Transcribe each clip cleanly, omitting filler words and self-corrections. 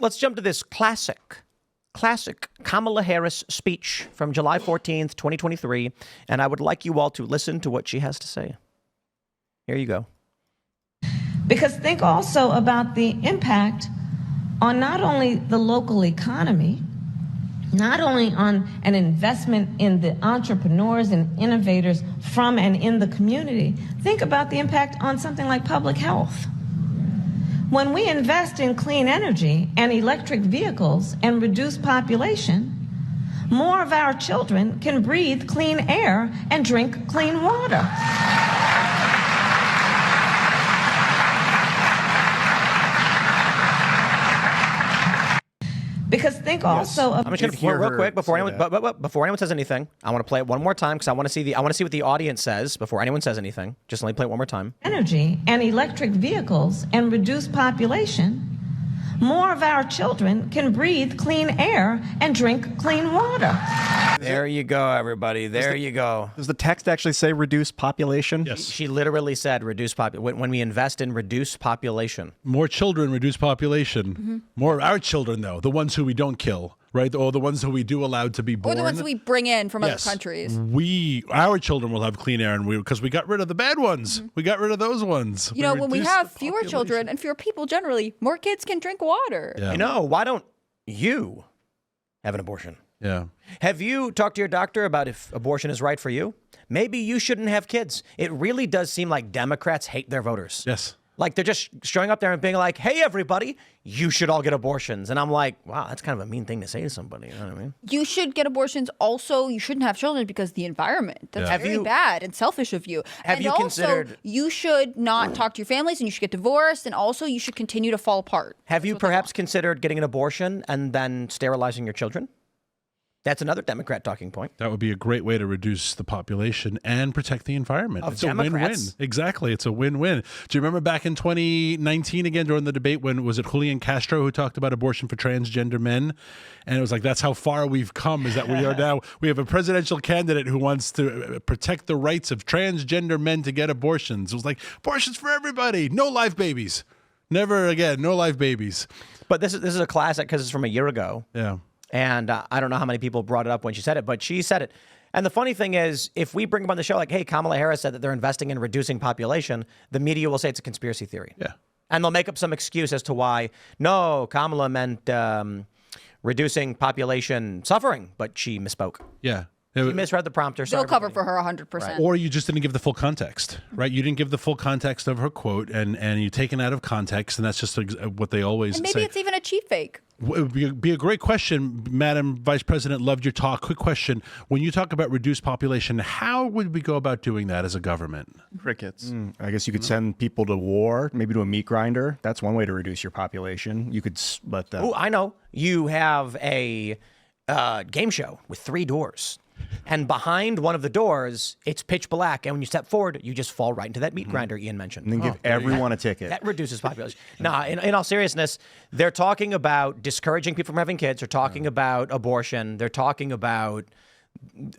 let's jump to this classic Kamala Harris speech from July 14th, 2023. And I would like you all to listen to what she has to say. Here you go. Because think also about the impact on not only the local economy, not only on an investment in the entrepreneurs and innovators from and in the community, think about the impact on something like public health. When we invest in clean energy and electric vehicles and reduce population, more of our children can breathe clean air and drink clean water. Because think also of I'm just going to real quick before anyone says anything. I want to play it one more time because I want to see what the audience says before anyone says anything. Just let me play it one more time. Energy and electric vehicles and reduce population, more of our children can breathe clean air and drink clean water. There you go, everybody. There you go. Does the text actually say reduce population? Yes. She literally said reduce population. When we invest in reduce population. More children, reduce population. More of our children, though, the ones who we don't kill, right? Or the ones who we do allow to be born. Or the ones that we bring in from other countries. Our children will have clean air, and because we got rid of the bad ones. We got rid of those ones. You know, when we have fewer children and fewer people generally, more kids can drink water. Yeah. You know, why don't you have an abortion? Yeah. Have you talked to your doctor about if abortion is right for you? Maybe you shouldn't have kids. It really does seem like Democrats hate their voters. Yes. Like they're just showing up there and being like, hey, everybody, you should all get abortions. And I'm like, wow, that's kind of a mean thing to say to somebody. You know what I mean? You should get abortions. Also, you shouldn't have children because the environment. That's very bad and selfish of you. Have you considered? You should not talk to your families and you should get divorced. And also, you should continue to fall apart. Have you perhaps considered getting an abortion and then sterilizing your children? That's another Democrat talking point. That would be a great way to reduce the population and protect the environment. It's a win-win. Exactly. It's a win-win. Do you remember back in 2019 again during the debate when was it Julian Castro who talked about abortion for transgender men? And it was like, that's how far we've come, is that we are now, we have a presidential candidate who wants to protect the rights of transgender men to get abortions. It was like, abortions for everybody. No live babies. Never again. No live babies. But this is a classic because it's from a year ago. Yeah. And I don't know how many people brought it up when she said it, but she said it. And the funny thing is, if we bring up on the show, like, hey, Kamala Harris said that they're investing in reducing population, the media will say it's a conspiracy theory. Yeah. And they'll make up some excuse as to why, no, Kamala meant reducing population suffering, but she misspoke. Yeah. She misread the prompter. They'll cover for her 100%. Right. Or you just didn't give the full context, right? You didn't give the full context of her quote, and you taken out of context, and that's just what they always And maybe say. it's even a cheap fake. It would be a great question, Madam Vice President. Loved your talk. Quick question. When you talk about reduced population, how would we go about doing that as a government? Crickets. I guess you could send people to war, maybe to a meat grinder. That's one way to reduce your population. You could let them. Oh, I know. You have a game show with 3 doors. And behind one of the doors, it's pitch black. And when you step forward, you just fall right into that meat grinder Ian mentioned. And then give everyone a ticket. That reduces population. Nah, in all seriousness, they're talking about discouraging people from having kids. They're talking about abortion. They're talking about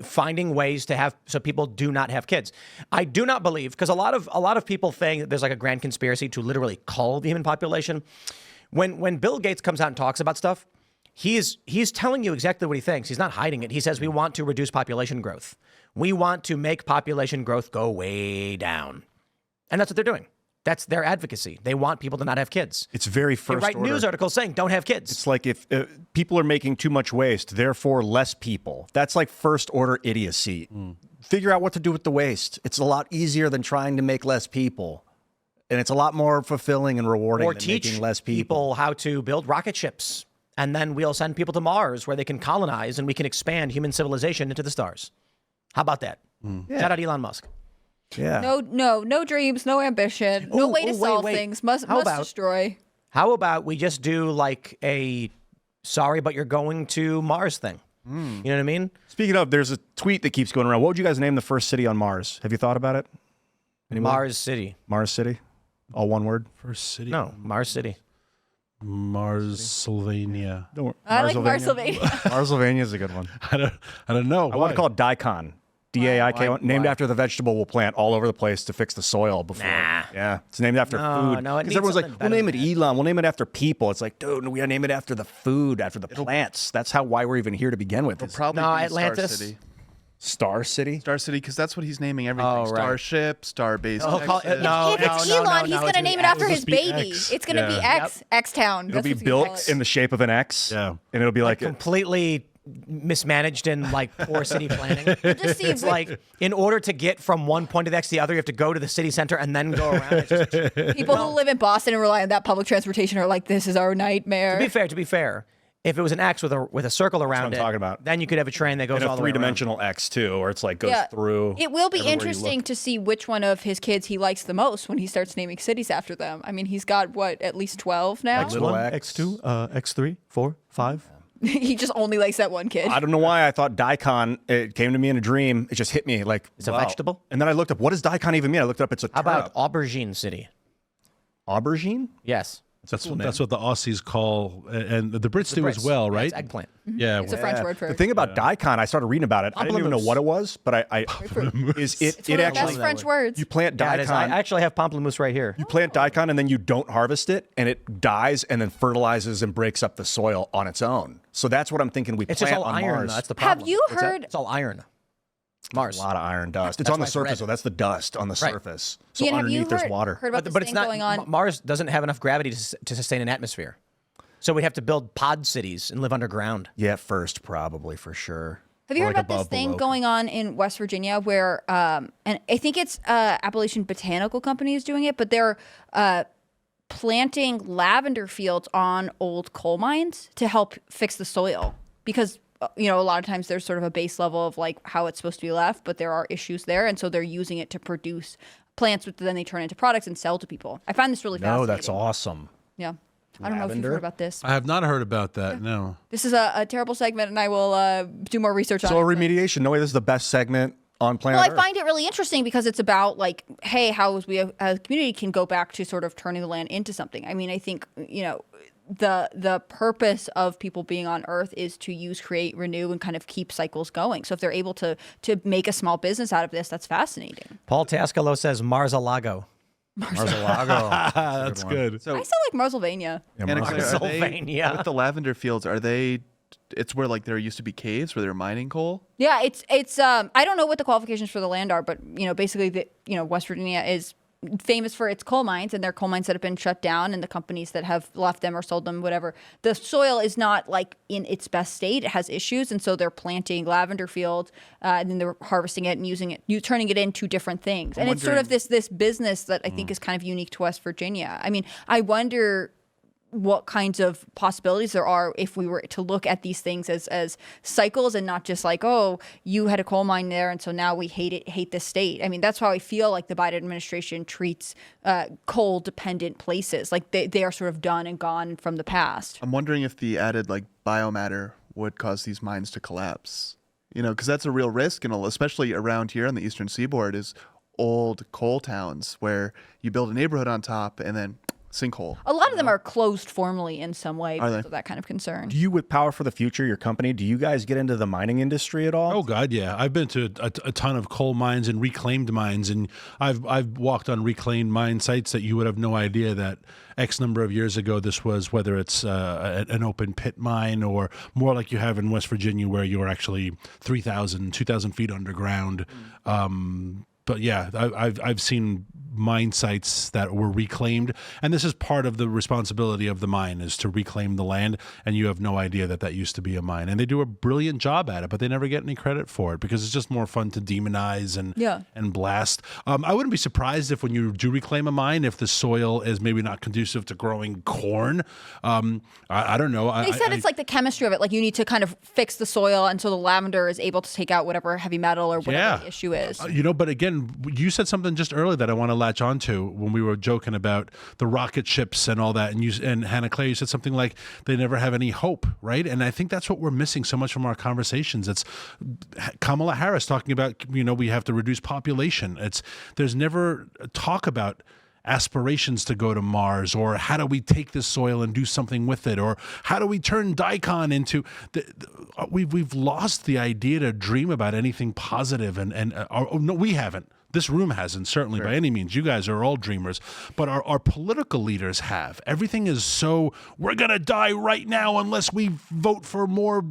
finding ways to have so people do not have kids. I do not believe, because a lot of people think that there's like a grand conspiracy to literally cull the human population. When Bill Gates comes out and talks about stuff, he's telling you exactly what he thinks. He's not hiding it. He says we want to reduce population growth. We want to make population growth go way down. And that's what they're doing. That's their advocacy. They want people to not have kids. It's very first order. They write news articles saying don't have kids. It's like if people are making too much waste, therefore less people. That's like first order idiocy. Figure out what to do with the waste. It's a lot easier than trying to make less people. And it's a lot more fulfilling and rewarding than making less people. How to build rocket ships. And then we'll send people to Mars where they can colonize and we can expand human civilization into the stars. How about that? Shout out Elon Musk. Yeah. No dreams, no ambition, no way to solve things. Must destroy. How about we just do like a sorry, but you're going to Mars thing? You know what I mean? Speaking of, there's a tweet that keeps going around. What would you guys name the first city on Mars? Have you thought about it? Anybody? Mars City. Mars City? All one word? First city? No, Mars City. Marsylvania. I like Marsylvania. Marsylvania is a good one. I don't know. I want to call it Daikon. DAIK, named after the vegetable we'll plant all over the place to fix the soil before. Nah. Yeah, it's named after food. No, it because needs everyone's like, something we'll better name it than Elon, we'll name it after people. It's like, dude, we gotta name it after the food, after the plants. That's why we're even here to begin with. It'll probably No, be Atlantis. Star City? Star City, because that's what he's naming everything. Oh, right. Starship, Starbase. Oh, no, if it's no, Elon, he's no, going it's to name it after It'll his be baby. X. It's going to be Yeah. X Town. It'll be built in the shape of an X. Yeah. And it'll be like completely mismanaged in like poor city planning. Just see It's like in order to get from one point to the X to the other, you have to go to the city center and then go around. It's just, people who live in Boston and rely on that public transportation are like, this is our nightmare. to be fair, if it was an X with a circle around I'm talking about. then you could have a train that goes and all a the way around. three-dimensional X too, or it's like goes Yeah. through. It will be everywhere you interesting look. to see which one of his kids he likes the most when he starts naming cities after them. I mean, he's got, at least 12 now? Little X. X2, X3, 4, 5. He just only likes that one kid. I don't know why I thought daikon. It came to me in a dream. It just hit me like It's a vegetable? And then I looked up, what does daikon even mean? I looked up, it's a How turnip. about Aubergine City? Aubergine? Yes. That's what the Aussies call, and the Brits do as Brits. well, Yeah, right? it's eggplant. Yeah, It's a French word for The it. thing about daikon, I started reading about it. I didn't even know Pamplemousse. what it was, but It's one of it the actually best French words. you plant Yeah, it is. daikon. I actually have pamplemousse right here. You plant daikon and then you don't harvest it, and it dies and then fertilizes and breaks up the soil on its own. So that's what I'm thinking. We It's plant just all on iron. Mars. Though. That's the problem. Have you heard? It's all iron. Mars. A lot of iron dust. It's That's on the why it's surface, red. so that's the dust on the Right. surface. So Ian, have you underneath there's water. heard about this But it's thing not going on? Mars doesn't have enough gravity to sustain an atmosphere. So we have to build pod cities and live underground. Yeah, first probably for sure. Have you Or heard like about this above, thing below. going on in West Virginia where, and I think it's Appalachian Botanical Company is doing it, but they're planting lavender fields on old coal mines to help fix the soil because a lot of times there's sort of a base level of like how it's supposed to be left, but there are issues there, and so they're using it to produce plants, which then they turn into products and sell to people. I find this really fascinating. No, that's awesome. Yeah. I don't know if you've Lavender? heard about this. I have not heard about that. No. This is a terrible segment, and I will do more research on So it. remediation. No way, this is the best segment on planet Well, I Earth. find it really interesting because it's about like, hey, how as we as a community can go back to sort of turning the land into something. I mean, I think the purpose of people being on Earth is to use, create, renew, and kind of keep cycles going. So if they're able to make a small business out of this, that's fascinating. Paul Tascalo says Marzalago. Mar-a-Lago. That's good. So, I still like Marsylvania. Yeah, Annika, Mar-a-Lago. are they- Pennsylvania. with the lavender fields, are they? It's where like there used to be caves where they were mining coal. Yeah, it's I don't know what the qualifications for the land are, but basically West Virginia is famous for its coal mines, and their coal mines that have been shut down, and the companies that have left them or sold them, whatever. The soil is not like in its best state; it has issues, and so they're planting lavender fields, and then they're harvesting it and using it, turning it into different things. And it's sort of this business that I think is kind of unique to West Virginia. I mean, I wonder what kinds of possibilities there are if we were to look at these things as cycles and not just like, oh, you had a coal mine there and so now we hate this state. I mean, that's how I feel like the Biden administration treats coal dependent places. Like they are sort of done and gone from the past. I'm wondering if the added like biomatter would cause these mines to collapse. Because that's a real risk, and especially around here on the eastern seaboard is old coal towns where you build a neighborhood on top and then sinkhole. A lot of them are closed formally in some way because they? of that kind of concern. Do you, with Power for the Future, your company, do you guys get into the mining industry at all? Oh God, yeah. I've been to a ton of coal mines and reclaimed mines, and I've walked on reclaimed mine sites that you would have no idea that X number of years ago this was, whether it's an open pit mine or more like you have in West Virginia where you're actually 3,000, 2,000 feet underground. But yeah, I've seen mine sites that were reclaimed, and this is part of the responsibility of the mine is to reclaim the land, and you have no idea that used to be a mine, and they do a brilliant job at it, but they never get any credit for it because it's just more fun to demonize and blast. I wouldn't be surprised if when you do reclaim a mine, if the soil is maybe not conducive to growing corn. I don't know. They said it's like the chemistry of it. Like you need to kind of fix the soil, and so the lavender is able to take out whatever heavy metal or whatever the issue is. But again, you said something just earlier that I want to latch onto when we were joking about the rocket ships and all that. And Hannah Clay, you said something like they never have any hope, right? And I think that's what we're missing so much from our conversations. It's Kamala Harris talking about, we have to reduce population. There's never talk about aspirations to go to Mars, or how do we take this soil and do something with it, or how do we turn daikon into we've lost the idea to dream about anything positive, and no, we haven't. This room hasn't, certainly by any means. You guys are all dreamers, but our political leaders have. Everything is so, we're going to die right now unless we vote for more.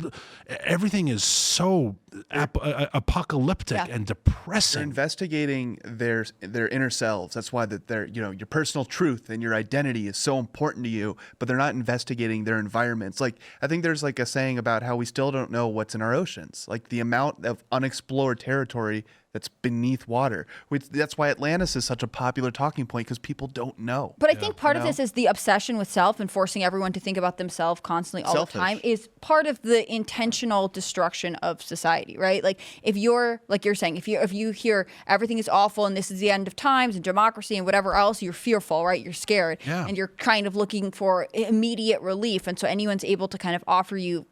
Everything is so apocalyptic and depressing. They're investigating their inner selves. That's why your personal truth and your identity is so important to you, but they're not investigating their environments. Like, I think there's like a saying about how we still don't know what's in our oceans, like the amount of unexplored territory that's beneath water. That's why Atlantis is such a popular talking point, because people don't know. But I think part of this is the obsession with self and forcing everyone to think about themselves constantly all the time is part of the intentional destruction of society, right? Like, if you're, like you're saying, if you hear everything is awful and this is the end of times and democracy and whatever else, you're fearful, right? You're scared, and you're kind of looking for immediate relief. And so anyone's able to kind of offer you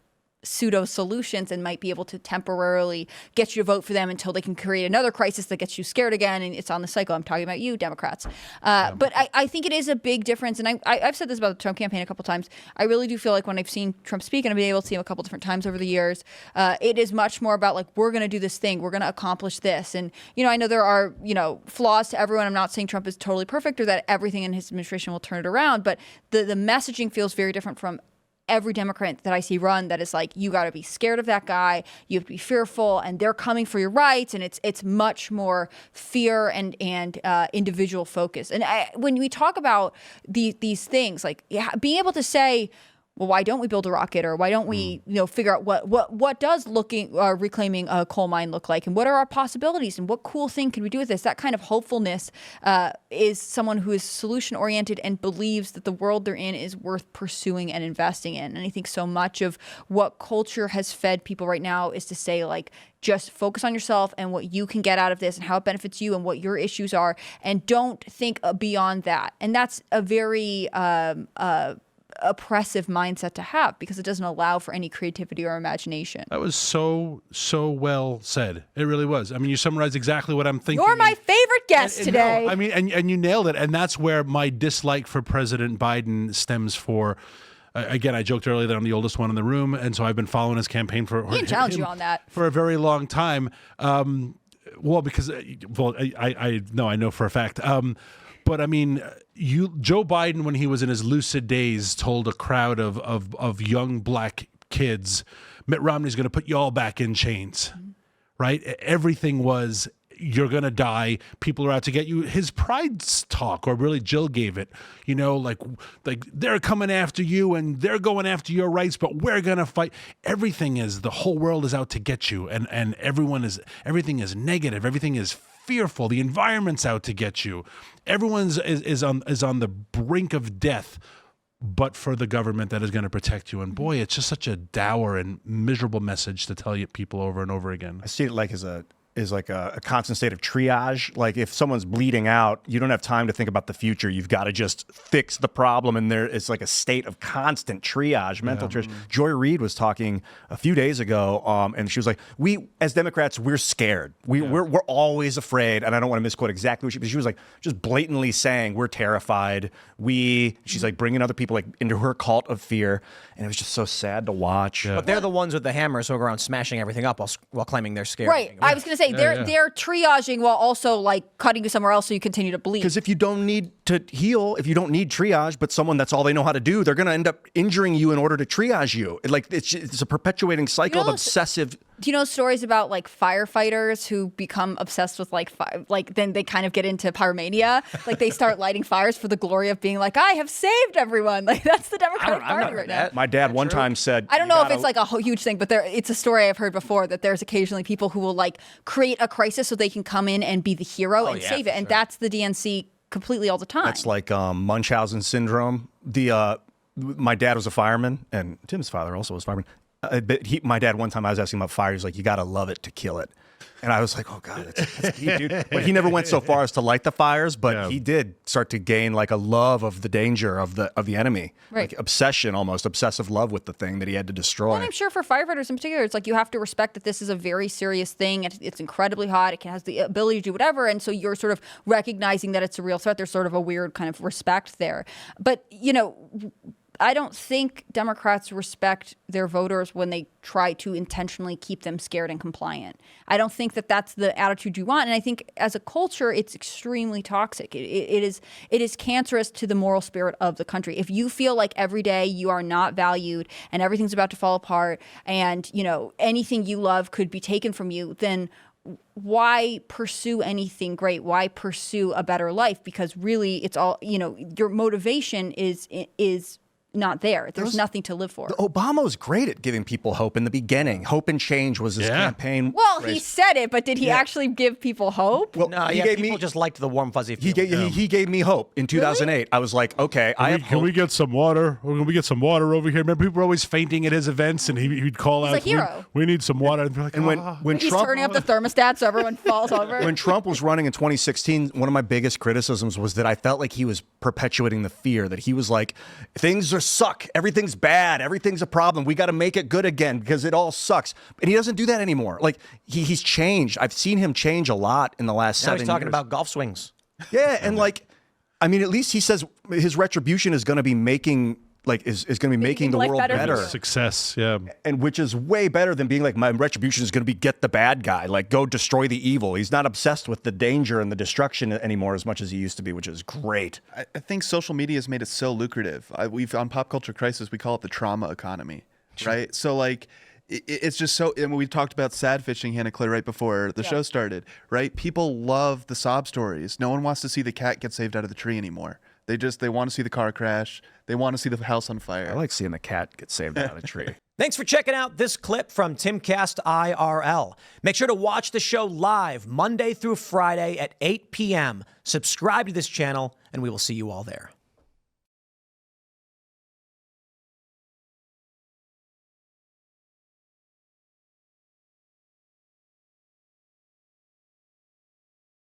pseudo solutions and might be able to temporarily get you to vote for them until they can create another crisis that gets you scared again, and it's on the cycle. I'm talking about you, Democrats. But I think it is a big difference, and I've said this about the Trump campaign a couple times. I really do feel like when I've seen Trump speak, and I've been able to see him a couple different times over the years, it is much more about like, we're going to do this thing, we're going to accomplish this. And I know there are flaws to everyone. I'm not saying Trump is totally perfect or that everything in his administration will turn it around, but the messaging feels very different from every Democrat that I see run, that is like, you got to be scared of that guy, you have to be fearful, and they're coming for your rights, and it's much more fear and individual focus. And when we talk about these things, like being able to say, well, why don't we build a rocket, or why don't we, figure out what does reclaiming a coal mine look like, and what are our possibilities, and what cool thing can we do with this? That kind of hopefulness is someone who is solution oriented and believes that the world they're in is worth pursuing and investing in. And I think so much of what culture has fed people right now is to say, like, just focus on yourself and what you can get out of this and how it benefits you and what your issues are, and don't think beyond that. And that's a very oppressive mindset to have, because it doesn't allow for any creativity or imagination. That was so well said. It really was. I mean, you summarized exactly what I'm thinking. You're my favorite guest today. No, I mean, and you nailed it. And that's where my dislike for President Biden stems for. Again, I joked earlier that I'm the oldest one in the room, and so I've been following his campaign for. He didn't challenge you on that for a very long time. Well, because I know for a fact. But I mean, Joe Biden, when he was in his lucid days, told a crowd of young black kids, Mitt Romney's going to put you all back in chains, right? Everything was, you're going to die. People are out to get you. His pride talk, or really Jill gave it, like they're coming after you and they're going after your rights, but we're going to fight. Everything is, the whole world is out to get you. And everything is negative. Everything is fearful. The environment's out to get you. Everyone's is on the brink of death, but for the government that is going to protect you. And boy, it's just such a dour and miserable message to tell you people over and over again. I see it like as a constant state of triage. Like, if someone's bleeding out, you don't have time to think about the future. You've got to just fix the problem. And it's like a state of constant triage, mental triage. Joy Reid was talking a few days ago, and she was like, we, as Democrats, we're scared. We're always afraid. And I don't want to misquote exactly what she was like, just blatantly saying, we're terrified. She's like bringing other people like into her cult of fear. And it was just so sad to watch. But they're the ones with the hammers who go around smashing everything up while claiming they're scared. Right. I was going to say, they're triaging while also like cutting you somewhere else so you continue to bleed. Because if you don't need to heal, if you don't need triage, but someone that's all they know how to do, they're going to end up injuring you in order to triage you. It's a perpetuating cycle of obsessive. Do you know stories about like firefighters who become obsessed with then they kind of get into pyromania? Like, they start lighting fires for the glory of being like, I have saved everyone. Like, that's the Democratic Party right now. My dad one time said, I don't know if it's like a huge thing, but it's a story I've heard before, that there's occasionally people who will like create a crisis so they can come in and be the hero and save it. And that's the DNC completely all the time. That's like Munchausen syndrome. My dad was a fireman, and Tim's father also was a fireman. My dad, one time I was asking him about fire, he's like, you got to love it to kill it. And I was like, oh, God, that's deep, dude. But he never went so far as to light the fires, but he did start to gain like a love of the danger of the enemy. Right. Like obsession, almost obsessive love with the thing that he had to destroy. Well, I'm sure for firefighters in particular, it's like you have to respect that this is a very serious thing. It's incredibly hot. It has the ability to do whatever. And so you're sort of recognizing that it's a real threat. There's sort of a weird kind of respect there. But, you know, I don't think Democrats respect their voters when they try to intentionally keep them scared and compliant. I don't think that that's the attitude you want. And I think as a culture, it's extremely toxic. It is cancerous to the moral spirit of the country. If you feel like every day you are not valued and everything's about to fall apart and, you know, anything you love could be taken from you, then why pursue anything great? Why pursue a better life? Because really it's all, you know, your motivation is not there. There's nothing to live for. Obama was great at giving people hope in the beginning. Hope and change was his campaign. Well, he said it, but did he actually give people hope? Well, No, he yeah, gave people me just liked the warm, fuzzy he feeling. he gave me hope in 2008. I was like, okay, I have Can hope. we get some water? Can we get some water over here? Remember, people were always fainting at his events, and he'd call out, a hero. We need some water. And, be like, And when He's Trump turning up the thermostat so everyone falls over. when Trump was running in 2016, one of my biggest criticisms was that I felt like he was perpetuating the fear, that he was like, things suck, everything's bad, everything's a problem, we got to make it good again because it all sucks. And he doesn't do that anymore. Like he's changed. I've seen him change a lot in the last Now 7 years. he's talking about golf swings. Yeah, and like, I mean, at least he says his retribution is going to be making is going to be making the life world better. better. success, yeah. And which is way better than being like, my retribution is going to be get the bad guy, like go destroy the evil. He's not obsessed with the danger and the destruction anymore as much as he used to be, which is great. I think social media has made it so lucrative. We've on Pop Culture Crisis, we call it the trauma economy, right? So like, it's just so, and we talked about sad fishing, Hannah Claire, right before the show started, right? People love the sob stories. No one wants to see the cat get saved out of the tree anymore. They want to see the car crash. They want to see the house on fire. I like seeing the cat get saved out of the tree. Thanks for checking out this clip from Timcast IRL. Make sure to watch the show live Monday through Friday at 8 p.m. Subscribe to this channel, and we will see you all there.